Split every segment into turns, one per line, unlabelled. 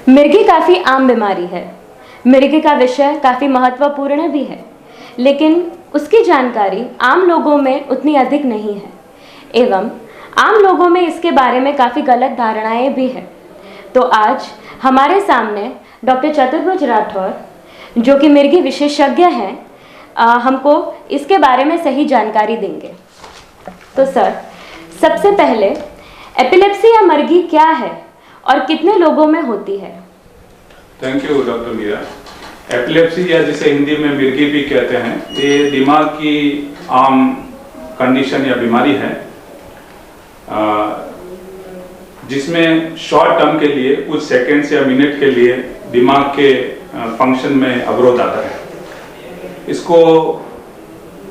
मिर्गी काफ़ी आम बीमारी है। मिर्गी का विषय काफ़ी महत्वपूर्ण भी है, लेकिन उसकी जानकारी आम लोगों में उतनी अधिक नहीं है एवं आम लोगों में इसके बारे में काफ़ी गलत धारणाएं भी हैं। तो आज हमारे सामने डॉक्टर चतुर्भुज राठौर, जो कि मिर्गी विशेषज्ञ हैं, हमको इसके बारे में सही जानकारी देंगे। तो सर, सबसे पहले एपिलेप्सी या मिर्गी क्या है और कितने लोगों में होती है?
Thank you doctor Meera. Epilepsy या जिसे हिंदी में मिर्गी भी कहते हैं, ये दिमाग की आम कंडीशन या बीमारी है जिसमें शॉर्ट टर्म के लिए कुछ सेकंड्स या मिनट के लिए दिमाग के फंक्शन में अवरोध आता है। इसको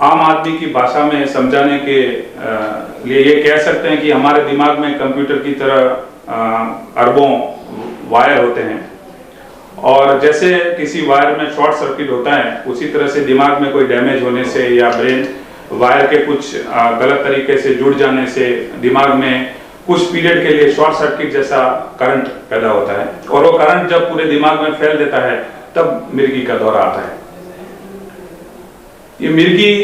आम आदमी की भाषा में समझाने के लिए ये कह सकते हैं कि हमारे दिमाग में कंप्यूटर की तरह अरबों वायर होते हैं और जैसे किसी वायर में शॉर्ट सर्किट होता है, उसी तरह से दिमाग में कोई डैमेज होने से या ब्रेन वायर के कुछ गलत तरीके से जुड़ जाने से दिमाग में कुछ पीरियड के लिए शॉर्ट सर्किट जैसा करंट पैदा होता है और वो करंट जब पूरे दिमाग में फैल देता है तब मिर्गी का दौरा आता है। ये मिर्गी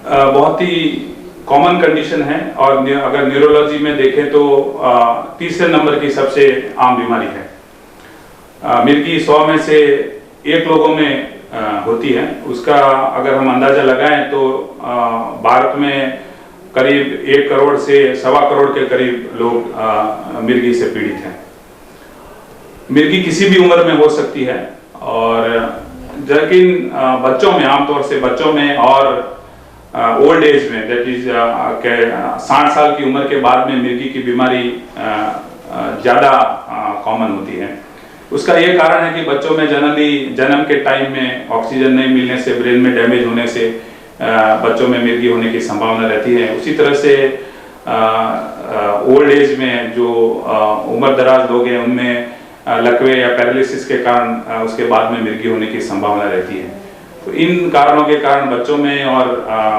बहुत ही कॉमन कंडीशन है और अगर न्यूरोलॉजी में देखें तो तीसरे नंबर की सबसे आम बीमारी है। मिर्गी 100 में से 1 लोगों में होती है। उसका अगर हम अंदाजा लगाएं तो भारत में करीब 1 करोड़ से 1.25 करोड़ के करीब लोग मिर्गी से पीड़ित हैं। मिर्गी किसी भी उम्र में हो सकती है और लेकिन बच्चों में, आमतौर से बच्चों में और ओल्ड एज में, दैट इज 60 साल की उम्र के बाद में मिर्गी की बीमारी ज़्यादा कॉमन होती है। उसका ये कारण है कि बच्चों में जन्म के टाइम में ऑक्सीजन नहीं मिलने से, ब्रेन में डैमेज होने से बच्चों में मिर्गी होने की संभावना रहती है। उसी तरह से ओल्ड एज में जो उम्र दराज लोग हैं उनमें लकवे या पैरालिसिस के कारण उसके बाद में मिर्गी होने की संभावना रहती है। तो इन कारणों के कारण बच्चों में और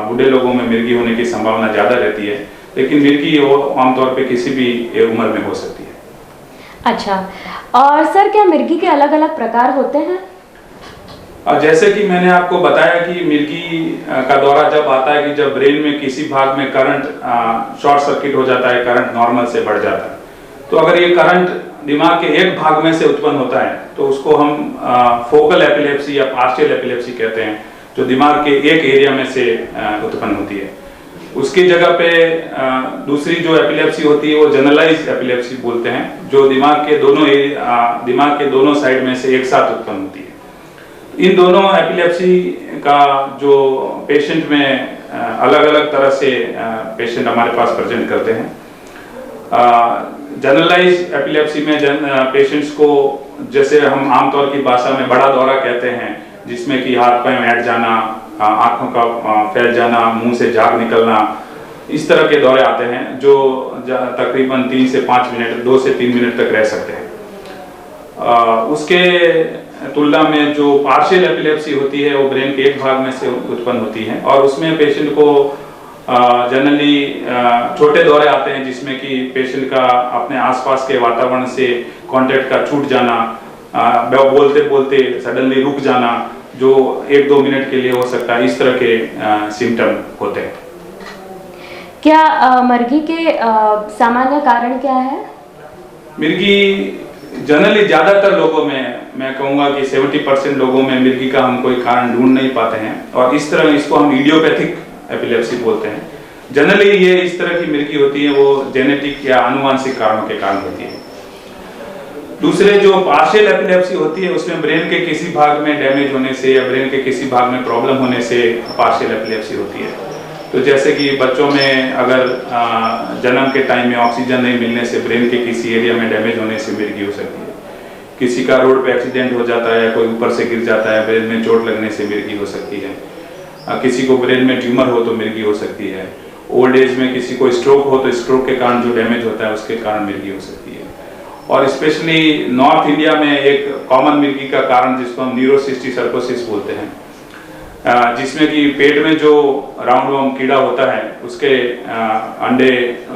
बूढ़े लोगों में मिर्गी होने की संभावना ज़्यादा रहती है, लेकिन मिर्गी आमतौर पे किसी भी उम्र में हो सकती है।
अच्छा, और सर क्या मिर्गी के अलग अलग प्रकार होते हैं?
जैसे कि मैंने आपको बताया कि मिर्गी का दौरा जब आता है कि जब ब्रेन में किसी भाग में करंट शॉर्ट सर्किट हो जाता है, करंट नॉर्मल से बढ़ जाता है। तो अगर ये करंट दिमाग के एक भाग में से उत्पन्न होता है तो उसको हम फोकल एपिलेप्सी या पार्शियल एपिलेप्सी कहते हैं, जो दिमाग के एक एरिया में से उत्पन्न होती है। उसकी जगह पे दूसरी जो एपिलेप्सी होती है वो जनरलाइज्ड एपिलेप्सी बोलते हैं, जो दिमाग के दोनों साइड में से एक साथ उत्पन्न होती है। इन दोनों एपिलेप्सी का जो पेशेंट में अलग अलग तरह से पेशेंट हमारे पास प्रेजेंट करते हैं। जनरलाइज्ड एपिलेप्सी में पेशेंट्स को, जैसे हम आमतौर की भाषा में बड़ा दौरा कहते हैं, जिसमें कि हाथ पैर में हट जाना, आंखों का फैल जाना, मुंह से झाग निकलना, इस तरह के दौरे आते हैं जो तकरीबन 3 से 5 मिनट, 2 से 3 मिनट तक रह सकते हैं। उसके तुलना में जो पार्शियल एपिलेप्सी होती है वो ब्रेन के एक भाग में से उत्पन्न होती है और उसमें पेशेंट को जनरली छोटे दौरे आते हैं, जिसमें कि पेशेंट का अपने आसपास के वातावरण से कांटेक्ट का छूट जाना, बोलते बोलते सडनली रुक जाना, जो 1-2 मिनट के लिए हो सकता है। इस तरह के सिम्टम होते हैं।
क्या मिर्गी के सामान्य कारण क्या है?
मिर्गी जनरली ज़्यादातर लोगों में, मैं कहूँगा कि 70% लोगों में मिर्गी का हम कोई कारण ढूंढ नहीं पाते हैं और इस तरह इसको हम इडियोपैथिक एपिलेप्सी बोलते हैं। जनरली ये इस तरह की मिर्गी होती है वो जेनेटिक या आनुवांशिक कारणों के कारण होती है। दूसरे जो पार्शियल एपिलेप्सी होती है उसमें ब्रेन के किसी भाग में डैमेज होने से या ब्रेन के किसी भाग में प्रॉब्लम होने से पार्शियल एपिलेप्सी होती है। तो जैसे कि बच्चों में अगर जन्म के टाइम में ऑक्सीजन नहीं मिलने से ब्रेन के किसी एरिया में डैमेज होने से मिर्गी हो सकती है। किसी का रोड पे एक्सीडेंट हो जाता है, कोई ऊपर से गिर जाता है, ब्रेन में चोट लगने से मिर्गी हो सकती है। किसी को ब्रेन में ट्यूमर हो तो मिर्गी हो सकती है। ओल्ड एज में किसी को स्ट्रोक हो तो स्ट्रोक के कारण जो डैमेज होता है उसके कारण मिर्गी हो सकती है। और स्पेशली नॉर्थ इंडिया में एक कॉमन मिर्गी का कारण जिसको हम न्यूरोसिस्टिसर्कोसिस बोलते हैं, जिसमें कि पेट में जो राउंड वॉर्म कीड़ा होता है उसके अंडे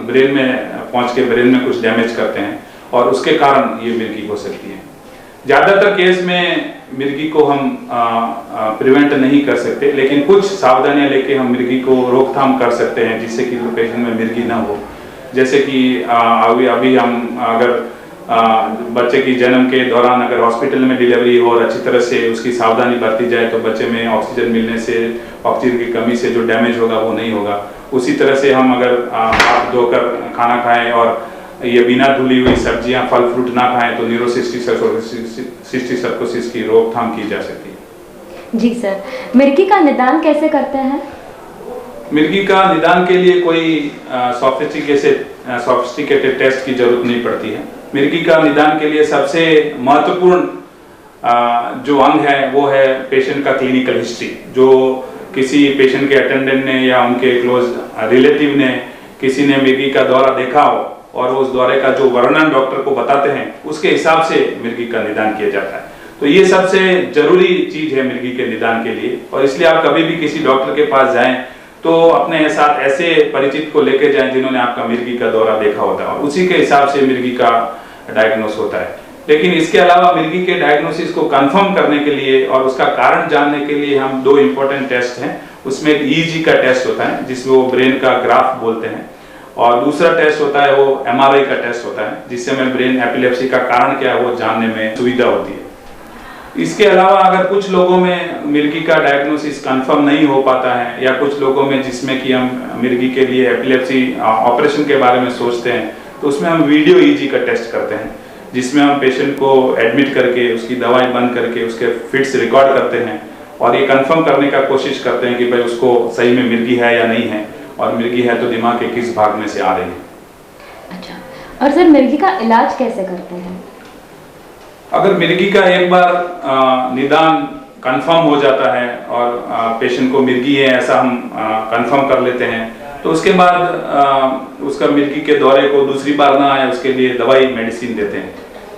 ब्रेन में पहुंच के ब्रेन में कुछ डैमेज करते हैं और उसके कारण ये मिर्गी हो सकती है। ज़्यादातर केस में मिर्गी को हम प्रिवेंट नहीं कर सकते, लेकिन कुछ सावधानियां लेके हम मिर्गी को रोकथाम कर सकते हैं जिससे कि पेशेंट में मिर्गी ना हो। जैसे कि अभी हम अगर बच्चे की जन्म के दौरान अगर हॉस्पिटल में डिलीवरी हो और अच्छी तरह से उसकी सावधानी बरती जाए तो बच्चे में ऑक्सीजन मिलने से, ऑक्सीजन की कमी से जो डैमेज होगा वो नहीं होगा। उसी तरह से हम अगर हाथ धोकर खाना खाएं और ये बिना धुली हुई सब्जियां फल फ्रूट ना खाएं तो न्यूरोसिस्टिक सर्कोसिस की रोकथाम की जा सकती है।
जी सर, मिर्गी का निदान कैसे करते हैं?
मिर्गी का निदान के लिए कोई सॉफिस्टिकेटेड टेस्ट की जरूरत नहीं पड़ती है। मिर्गी का निदान के लिए सबसे महत्वपूर्ण जो अंग है वो है पेशेंट का क्लिनिकल हिस्ट्री। जो किसी पेशेंट के अटेंडेंट ने या उनके क्लोज रिलेटिव ने किसी ने मिर्गी का दौरा देखा हो और उस दौरे का जो वर्णन डॉक्टर को बताते हैं उसके हिसाब से मिर्गी का निदान किया जाता है। तो ये सबसे जरूरी चीज है मिर्गी के निदान के लिए, और इसलिए आप कभी भी किसी डॉक्टर के पास जाएं तो अपने साथ ऐसे परिचित को लेकर जाएं जिन्होंने आपका मिर्गी का दौरा देखा होता है और उसी के हिसाब से मिर्गी का डायग्नोस होता है। लेकिन इसके अलावा मिर्गी के डायग्नोसिस को कंफर्म करने के लिए और उसका कारण जानने के लिए हम दो इंपॉर्टेंट टेस्ट हैं। उसमें एक ईईजी का टेस्ट होता है जिसमें वो ब्रेन का ग्राफ बोलते हैं, और दूसरा टेस्ट होता है वो एमआरआई का टेस्ट होता है जिससे हमें ब्रेन एपिलेप्सी का कारण क्या है वो जानने में सुविधा होती है। इसके अलावा अगर कुछ लोगों में मिर्गी का डायग्नोसिस कंफर्म नहीं हो पाता है या कुछ लोगों में जिसमें कि हम मिर्गी के लिए एपिलेप्सी ऑपरेशन के बारे में सोचते हैं तो उसमें हम वीडियो ईजी का टेस्ट करते हैं जिसमें हम पेशेंट को एडमिट करके उसकी दवाएं बंद करके उसके फिट्स रिकॉर्ड करते हैं और ये कंफर्म करने का कोशिश करते हैं कि भाई उसको सही में मिर्गी है या नहीं है, और मिर्गी है तो दिमाग के किस भाग में से आ रही है।
अच्छा, और सर मिर्गी का इलाज कैसे करते हैं?
अगर मिर्गी का एक बार निदान कंफर्म हो जाता है और पेशेंट को मिर्गी है ऐसा हम कंफर्म कर लेते हैं तो उसके बाद उसका मिर्गी के दौरे को दूसरी बार ना आए उसके लिए दवाई मेडिसिन देते हैं।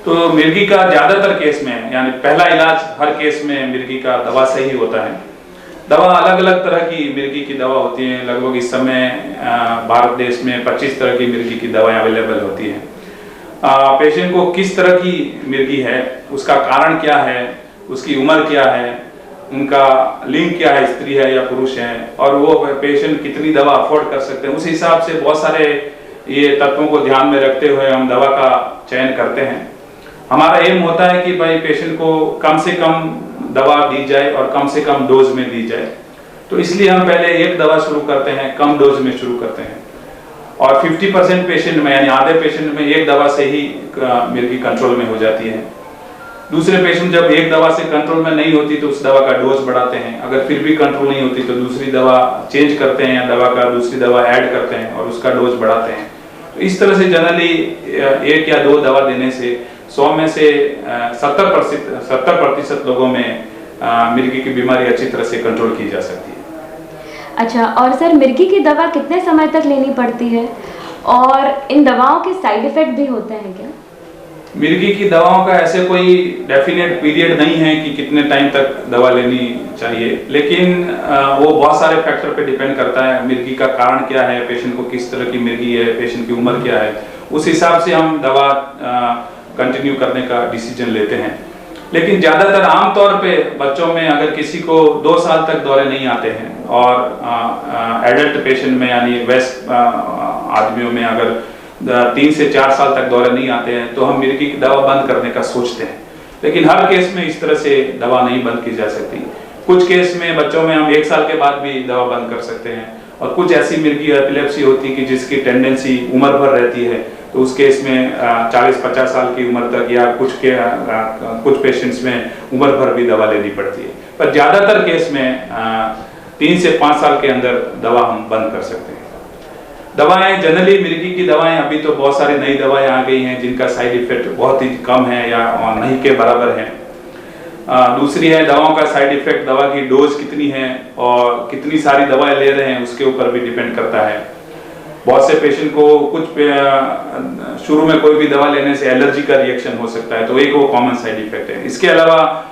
तो मिर्गी का ज़्यादातर केस में यानी पहला इलाज हर केस में मिर्गी का दवा से ही होता है। दवा अलग अलग तरह की मिर्गी की दवा होती है। लगभग इस समय भारत देश में 25 तरह की मिर्गी की दवाएं अवेलेबल होती हैं। पेशेंट को किस तरह की मिर्गी है, उसका कारण क्या है, उसकी उम्र क्या है, उनका लिंग क्या है, स्त्री है या पुरुष है, और वो पेशेंट कितनी दवा अफोर्ड कर सकते हैं, उस हिसाब से बहुत सारे ये तत्वों को ध्यान में रखते हुए हम दवा का चयन करते हैं। हमारा एम होता है कि भाई पेशेंट को कम से कम दवा दी जाए और कम से कम डोज में दी जाए। तो इसलिए हम पहले एक दवा शुरू करते हैं, कम डोज में शुरू करते हैं, और 50% पेशेंट में यानी आधे पेशेंट में एक दवा से ही मिर्गी कंट्रोल में हो जाती है। दूसरे पेशेंट जब एक दवा से कंट्रोल में नहीं होती तो उस दवा का डोज बढ़ाते हैं। अगर फिर भी कंट्रोल नहीं होती तो दूसरी दवा चेंज करते हैं या दवा का दूसरी दवा ऐड करते हैं और उसका डोज बढ़ाते हैं। तो इस तरह से जनरली एक या दो दवा देने से 100 में से 70% लोगों में मिर्गी की बीमारी अच्छी तरह से कंट्रोल की जा सकती है।
अच्छा, और सर मिर्गी की दवा कितने समय तक लेनी पड़ती है और इन दवाओं के साइड इफेक्ट भी होते हैं क्या?
मिर्गी की दवाओं का ऐसे कोई डेफिनेट पीरियड नहीं है कि कितने टाइम तक दवा लेनी चाहिए, लेकिन वो बहुत सारे फैक्टर पे डिपेंड करता है। मिर्गी का कारण क्या है, पेशेंट को किस तरह की मिर्गी है, पेशेंट की उम्र क्या है, उस हिसाब से हम दवा कंटिन्यू करने का डिसीजन लेते हैं। लेकिन ज़्यादातर आमतौर पे बच्चों में अगर किसी को 2 साल तक दौरे नहीं आते हैं और एडल्ट पेशेंट में यानी वयस्क आदमियों में अगर 3 से 4 साल तक दौरे नहीं आते हैं तो हम मिर्गी की दवा बंद करने का सोचते हैं। लेकिन हर केस में इस तरह से दवा नहीं बंद की जा सकती। कुछ केस में बच्चों में हम 1 साल के बाद भी दवा बंद कर सकते हैं, और कुछ ऐसी मिर्गी एपिलेप्सी होती है कि जिसकी टेंडेंसी उम्र भर रहती है, तो उस केस में 40-50 साल की उम्र तक या कुछ पेशेंट्स में उम्र भर भी दवा लेनी पड़ती है। पर ज़्यादातर केस में 3 से 5 साल के अंदर दवा हम बंद कर सकते हैं। दवाएं जनरली मिर्गी की दवाएं अभी तो बहुत सारी नई दवाएं आ गई हैं जिनका साइड इफेक्ट बहुत ही कम है या नहीं के बराबर है। दूसरी है दवाओं का साइड इफेक्ट, दवा की डोज कितनी है और कितनी सारी दवाएं ले रहे हैं उसके ऊपर भी डिपेंड करता है। बहुत से पेशेंट को कुछ शुरू में कोई भी दवा लेने से एलर्जी का रिएक्शन हो सकता है, तो एक वो कॉमन साइड इफेक्ट है। इसके अलावा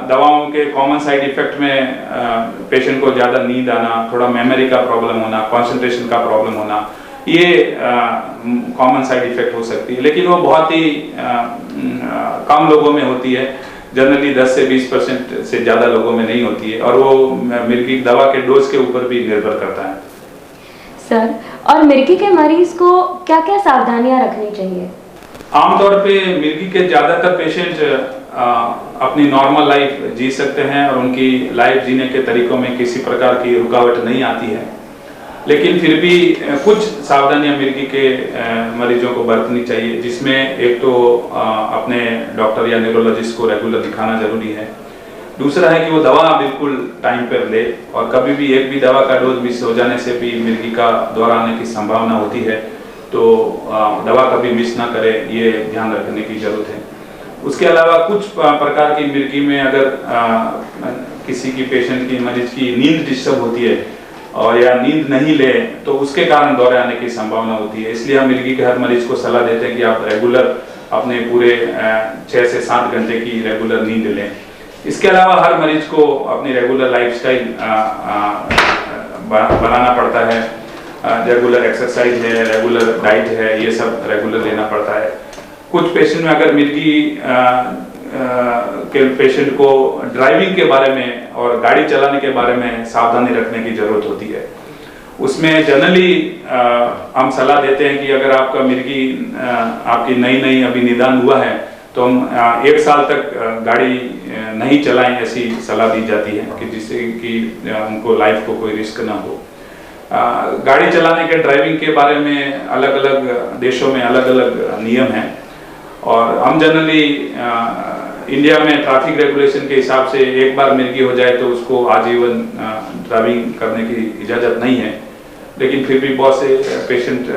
दवाओं के कॉमन साइड इफेक्ट में पेशेंट को ज़्यादा नींद आना, थोड़ा मेमोरी का प्रॉब्लम होना, कंसंट्रेशन का प्रॉब्लम होना, ये कॉमन साइड इफेक्ट हो सकती है, लेकिन वो बहुत ही कम लोगों में होती है। जनरली 10 से 20% से ज़्यादा लोगों में नहीं होती है, और वो मिर्गी दवा के डोज के ऊपर भी निर्भर करता है।
सर, और मिर्गी के मरीज को क्या क्या सावधानियां रखनी चाहिए?
आमतौर पे मिर्गी के ज़्यादातर पेशेंट अपनी नॉर्मल लाइफ जी सकते हैं और उनकी लाइफ जीने के तरीकों में किसी प्रकार की रुकावट नहीं आती है, लेकिन फिर भी कुछ सावधानियां मिर्गी के मरीजों को बरतनी चाहिए, जिसमें एक तो अपने डॉक्टर या न्यूरोलॉजिस्ट को रेगुलर दिखाना जरूरी है। दूसरा है कि वो दवा बिल्कुल टाइम पर ले, और कभी भी एक भी दवा का डोज मिस हो जाने से भी मिर्गी का दौरा आने की संभावना होती है, तो दवा कभी मिस ना करे, ये ध्यान रखने की जरूरत है। उसके अलावा कुछ प्रकार की मिर्गी में अगर किसी की पेशेंट की मरीज की नींद डिस्टर्ब होती है और या नींद नहीं ले, तो उसके कारण दौरे आने की संभावना होती है। इसलिए हम मिर्गी के हर मरीज को सलाह देते हैं कि आप रेगुलर अपने पूरे 6 से 7 घंटे की रेगुलर नींद लें। इसके अलावा हर मरीज को अपनी रेगुलर लाइफस्टाइल बनाना पड़ता है। रेगुलर एक्सरसाइज है, रेगुलर डाइट है, ये सब रेगुलर लेना पड़ता है। कुछ पेशेंट में अगर मिर्गी के पेशेंट को ड्राइविंग के बारे में और गाड़ी चलाने के बारे में सावधानी रखने की जरूरत होती है। उसमें जनरली हम सलाह देते हैं कि अगर आपका मिर्गी आपकी नई अभी निदान हुआ है, तो हम 1 साल तक गाड़ी नहीं चलाएं, ऐसी सलाह दी जाती है कि जिससे कि उनको लाइफ को कोई रिस्क ना हो। गाड़ी चलाने के ड्राइविंग के बारे में अलग अलग देशों में अलग अलग नियम हैं, और हम जनरली इंडिया में ट्रैफिक रेगुलेशन के हिसाब से एक बार मिर्गी हो जाए तो उसको आजीवन ड्राइविंग करने की इजाज़त नहीं है, लेकिन फिर भी बहुत से पेशेंट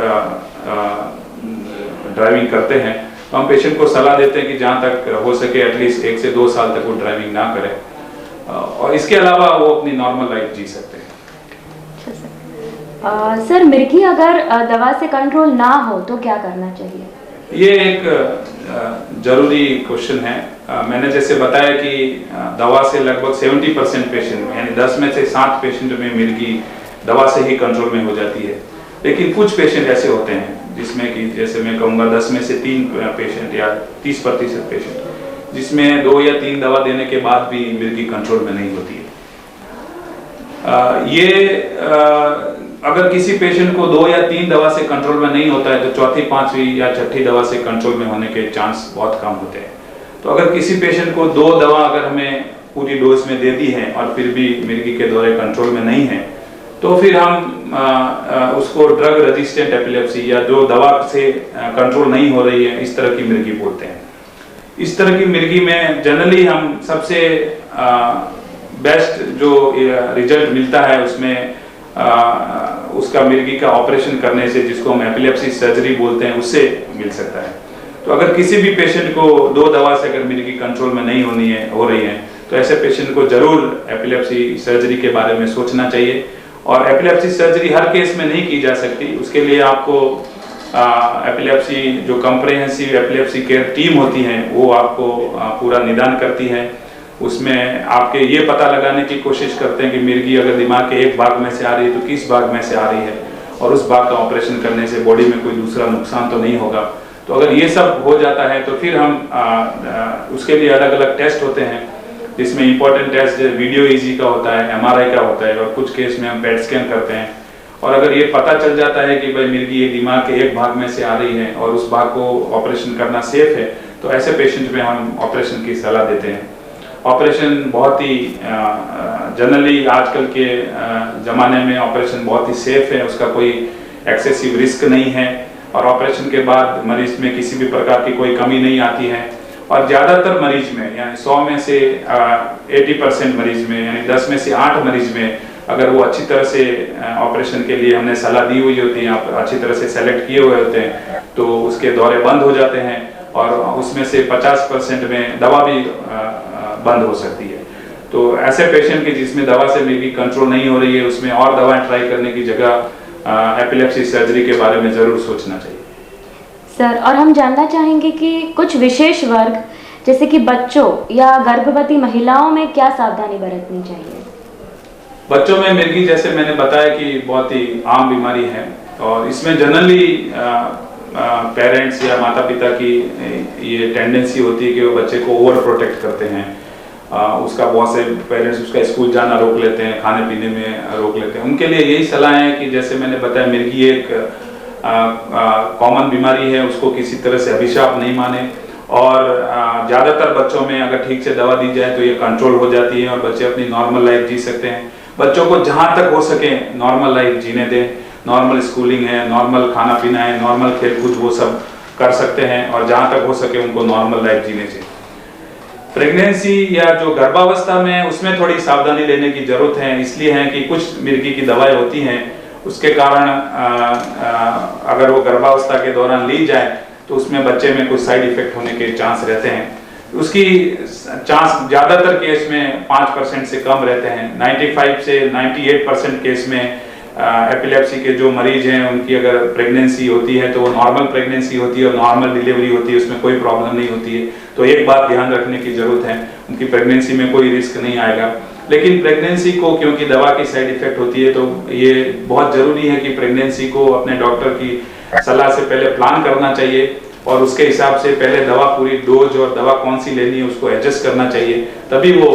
ड्राइविंग करते हैं। तो हम पेशेंट को सलाह देते हैं कि जहाँ तक हो सके एटलीस्ट 1 से 2 साल तक वो ड्राइविंग ना करें, और इसके अलावा वो अपनी नॉर्मल लाइफ जी सकते हैं।
सर, मिर्गी अगर दवा से कंट्रोल ना हो तो क्या करना चाहिए?
ये एक जरूरी क्वेश्चन है। मैंने जैसे बताया कि दवा से लगभग 70% पेशेंट, यानी 10 में से 7 पेशेंट में मिर्गी दवा से ही कंट्रोल में हो जाती है। लेकिन कुछ पेशेंट ऐसे होते हैं जिसमें कि जैसे मैं कहूँगा 10 में से 3 पेशेंट या 30% पेशेंट जिसमें 2 या 3 दवा देने के बाद भी मिर्गी कंट्रोल में नहीं होती है। अगर किसी पेशेंट को 2 या 3 दवा से कंट्रोल में नहीं होता है, तो चौथी, 5वीं या 6ठी दवा से कंट्रोल में होने के चांस बहुत कम होते हैं। तो अगर किसी पेशेंट को 2 दवा अगर हमें पूरी डोज में दे दी है और फिर भी मिर्गी के दौरे कंट्रोल में नहीं है, तो फिर हम उसको ड्रग रेजिस्टेंट एपिलेप्सी या जो दवा से कंट्रोल नहीं हो रही है, इस तरह की मिर्गी बोलते हैं। इस तरह की मिर्गी में जनरली हम सबसे बेस्ट जो रिजल्ट मिलता है उसमें उसका मिर्गी का ऑपरेशन करने से, जिसको हम एपिलेप्सी सर्जरी बोलते हैं, उससे मिल सकता है। तो अगर किसी भी पेशेंट को 2 दवा से अगर मिर्गी कंट्रोल में नहीं हो रही है, तो ऐसे पेशेंट को जरूर एपिलेप्सी सर्जरी के बारे में सोचना चाहिए। और एपिलेप्सी सर्जरी हर केस में नहीं की जा सकती, उसके लिए आपको एपिलेप्सी जो कॉम्प्रिहेंसिव एपिलेप्सी केयर टीम होती है, वो आपको पूरा निदान करती है। उसमें आपके ये पता लगाने की कोशिश करते हैं कि मिर्गी अगर दिमाग के एक भाग में से आ रही है तो किस भाग में से आ रही है, और उस भाग का ऑपरेशन करने से बॉडी में कोई दूसरा नुकसान तो नहीं होगा। तो अगर ये सब हो जाता है तो फिर हम उसके लिए अलग अलग टेस्ट होते हैं, जिसमें इंपॉर्टेंट टेस्ट वीडियो ईजी का होता है, MRI का होता है, और कुछ केस में हम पेट स्कैन करते हैं। और अगर ये पता चल जाता है कि भाई मिर्गी ये दिमाग के एक भाग में से आ रही है और उस भाग को ऑपरेशन करना सेफ है, तो ऐसे पेशेंट में हम ऑपरेशन की सलाह देते हैं। ऑपरेशन बहुत ही जनरली आजकल के ज़माने में ऑपरेशन बहुत ही सेफ है, उसका कोई एक्सेसिव रिस्क नहीं है, और ऑपरेशन के बाद मरीज में किसी भी प्रकार की कोई कमी नहीं आती है। और ज़्यादातर मरीज में, यानी 100 में से 80% मरीज में, यानी 10 में से 8 मरीज में, अगर वो अच्छी तरह से ऑपरेशन के लिए हमने सलाह दी हुई होती है, अच्छी तरह से सेलेक्ट किए हुए होते हैं, तो उसके दौरे बंद हो जाते हैं, और उसमें से 50% में दवा भी बंद हो सकती है। तो ऐसे पेशेंट के जिसमें दवा से मिर्गी कंट्रोल नहीं हो रही है, उसमें और दवाएं ट्राई करने की जगह एपिलेप्सी सर्जरी के बारे में ज़रूर सोचना चाहिए।
सर, और हम जानना चाहेंगे कि कुछ विशेष वर्ग जैसे कि बच्चों या गर्भवती महिलाओं में क्या सावधानी बरतनी चाहिए?
बच्चों में मिर्गी, जैसे मैंने बताया कि बहुत ही आम बीमारी है, और इसमें जनरली पेरेंट्स या माता पिता की ये टेंडेंसी होती है कि वो बच्चे को ओवर प्रोटेक्ट करते हैं। उसका बहुत से पेरेंट्स उसका स्कूल जाना रोक लेते हैं, खाने पीने में रोक लेते हैं। उनके लिए यही सलाह है कि जैसे मैंने बताया, मिर्गी एक कॉमन बीमारी है, उसको किसी तरह से अभिशाप नहीं माने। और ज़्यादातर बच्चों में अगर ठीक से दवा दी जाए तो ये कंट्रोल हो जाती है और बच्चे अपनी नॉर्मल लाइफ जी सकते हैं। बच्चों को जहाँ तक हो सके नॉर्मल लाइफ जीने दें। नॉर्मल स्कूलिंग है, नॉर्मल खाना पीना है, नॉर्मल खेलकूद, वो सब कर सकते हैं और जहाँ तक हो सके उनको नॉर्मल लाइफ जीने चाहिए। प्रेगनेंसी या जो गर्भावस्था में, उसमें थोड़ी सावधानी लेने की जरूरत है। इसलिए है कि कुछ मिर्गी की दवाएं होती हैं, उसके कारण अगर वो गर्भावस्था के दौरान ली जाए तो उसमें बच्चे में कुछ साइड इफेक्ट होने के चांस रहते हैं। उसकी चांस ज़्यादातर केस में 5% से कम रहते हैं। 95 से 98% केस में एपिलेप्सी के जो मरीज हैं उनकी अगर प्रेगनेंसी होती है तो वो नॉर्मल प्रेगनेंसी होती है और नॉर्मल डिलीवरी होती है, उसमें कोई प्रॉब्लम नहीं होती है। तो एक बात ध्यान रखने की जरूरत है, उनकी प्रेगनेंसी में कोई रिस्क नहीं आएगा। लेकिन प्रेगनेंसी को क्योंकि दवा की साइड इफेक्ट होती है तो ये बहुत जरूरी है कि प्रेगनेंसी को अपने डॉक्टर की सलाह से पहले प्लान करना चाहिए और उसके हिसाब से पहले दवा पूरी डोज और दवा कौन सी लेनी है उसको एडजस्ट करना चाहिए, तभी वो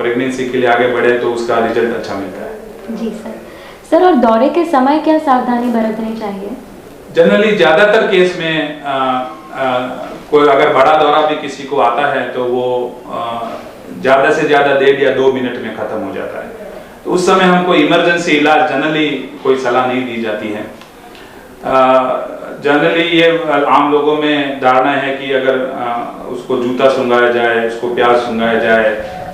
प्रेगनेंसी के लिए आगे बढ़े तो उसका रिजल्ट अच्छा मिलता है।
जी सर, और दौरे के समय क्या सावधानी बरतनी चाहिए?
जनरली ज्यादातर केस में कोई अगर बड़ा दौरा भी किसी को आता है तो वो ज्यादा से ज्यादा 1.5 या 2 मिनट में खत्म हो जाता है। तो उस समय हमको इमरजेंसी इलाज जनरली कोई सलाह नहीं दी जाती है। जनरली ये आम लोगों में धारणा है कि अगर उसको जूता सुंघाया जाए, उसको प्याज सुंघाया जाए,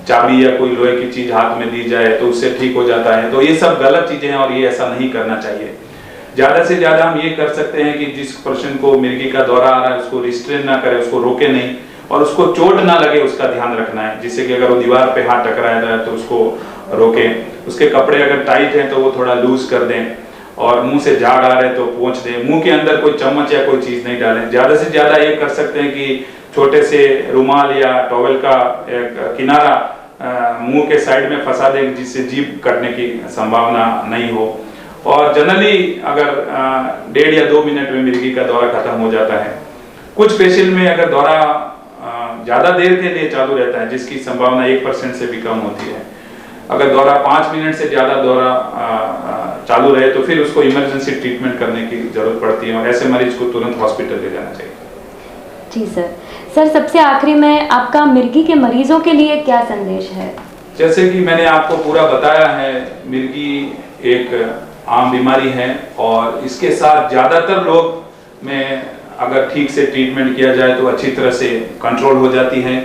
चाबी या कोई लोहे की चीज हाथ में दी जाए तो उससे ठीक हो जाता है। तो ये सब गलत चीजें हैं और ये ऐसा नहीं करना चाहिए। ज्यादा से ज्यादा हम ये कर सकते हैं कि जिस पर्सन को मिर्गी का दौरा आ रहा है उसको रिस्ट्रेन ना करे, उसको रोके नहीं और उसको चोट ना लगे उसका ध्यान रखना है। जिससे कि अगर वो दीवार पे हाथ टकराया जाए तो उसको रोकें। उसके कपड़े अगर टाइट हैं तो वो थोड़ा लूज कर दें और मुंह से झाग आ रहे तो पोंछ दें। मुंह के अंदर कोई चम्मच या कोई चीज नहीं डालें। ज्यादा से ज्यादा ये कर सकते हैं कि छोटे से रुमाल या टॉवेल का किनारा मुंह के साइड में फंसा दें जिससे जीभ कटने की संभावना नहीं हो। और जनरली अगर 1.5 या 2 मिनट में मिर्गी का दौरा खत्म हो जाता है। कुछ पेशेंट में अगर दौरा ज्यादा देर के लिए चालू रहता है जिसकी संभावना 1% से भी कम होती है। अगर दौरा 5 मिनट से ज्यादा दौरा चालू रहे तो फिर उसको इमरजेंसी ट्रीटमेंट करने की जरूरत पड़ती है और ऐसे मरीज को तुरंत हॉस्पिटल ले जाना चाहिए।
जी सर, सबसे आखिरी में आपका मिर्गी के मरीजों के लिए क्या संदेश है?
जैसे कि मैंने आपको पूरा बताया है, मिर्गी एक आम बीमारी है और इसके साथ ज्यादातर लोग में अगर ठीक से ट्रीटमेंट किया जाए तो अच्छी तरह से कंट्रोल हो जाती है।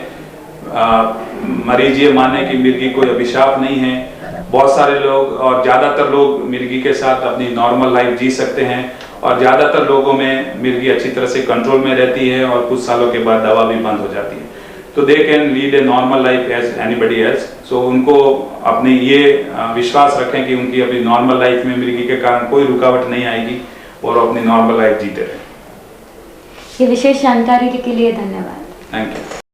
मरीज ये माने कि मिर्गी कोई अभिशाप नहीं है। बहुत सारे लोग और ज्यादातर लोग मिर्गी के साथ अपनी नॉर्मल लाइफ जी सकते हैं और ज्यादातर लोगों में मिर्गी अच्छी तरह से कंट्रोल में रहती है और कुछ सालों के बाद दवा भी बंद हो जाती है। तो they can lead a normal life as anybody else. So उनको अपने ये विश्वास रखें कि उनकी अपनी नॉर्मल लाइफ में मिर्गी के कारण कोई रुकावट नहीं आएगी और अपनी नॉर्मल लाइफ जीते रहें।
ये विशेष जानकारी के लिए धन्यवाद।
Thank you.